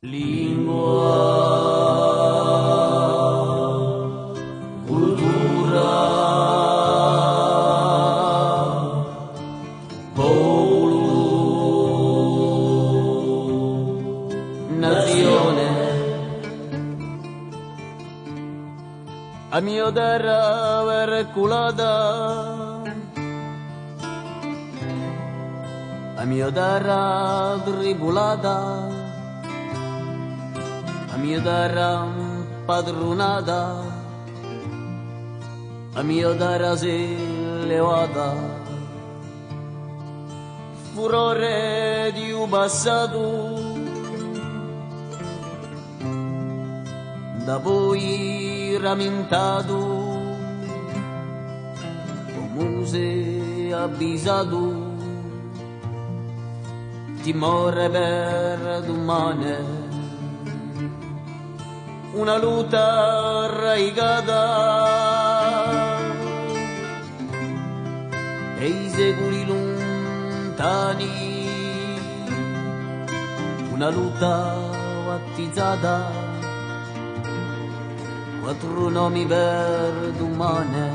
Lingua, cultura, popolo, nazione. A mio terra verculata, a mio terra tribulata, a mia terra padronata, a mia terra si levata, furore di un passato, da poi ramentato, come si avvisato, timore per domani. Una luta arraigata e i secoli lontani, una lutta battizzata, quattro nomi per domani,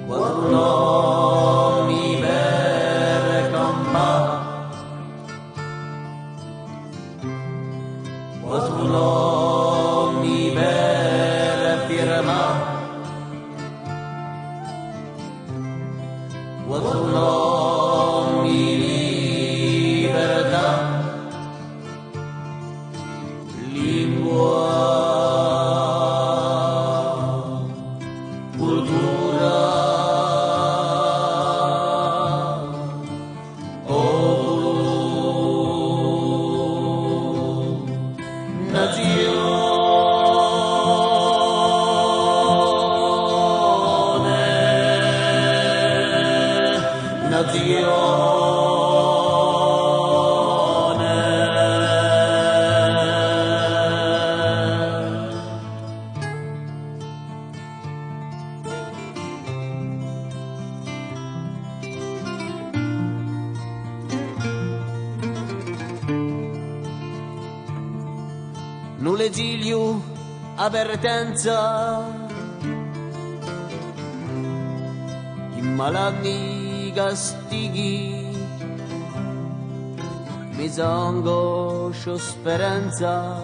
quattro nomi per campare. Quattro nomi per firmare, quattro nomi libertà, lingua, cultura, non l'esilio, avvertenza, i malati castighi, misangoscio speranza,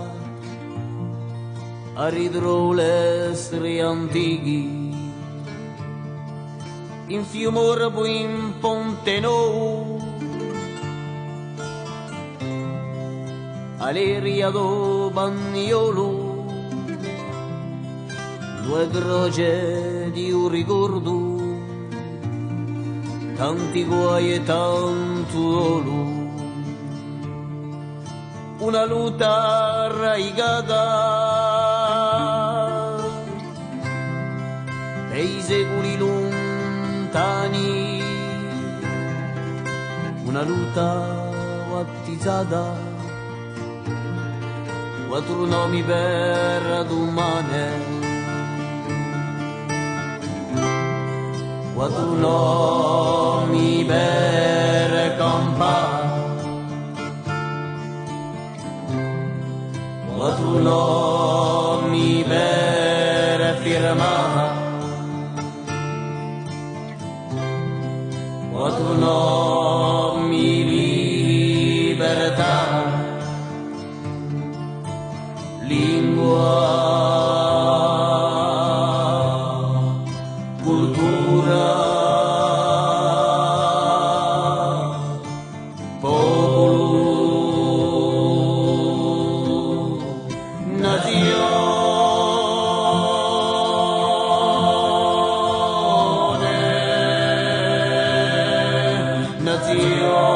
a ridrole antichi, in fiumore poi in ponte nou, Aleria do Bagnolo, due croce di un ricordo, tanti guai e tanto dolo, una luta arraigata e i secoli lontani, una luta battizzata, quattro nomi per domani, quattro nomi per campare, quattro nomi per firmare, quattro nomi libertà. Lingua, cultura, popolo, nazione, nazione.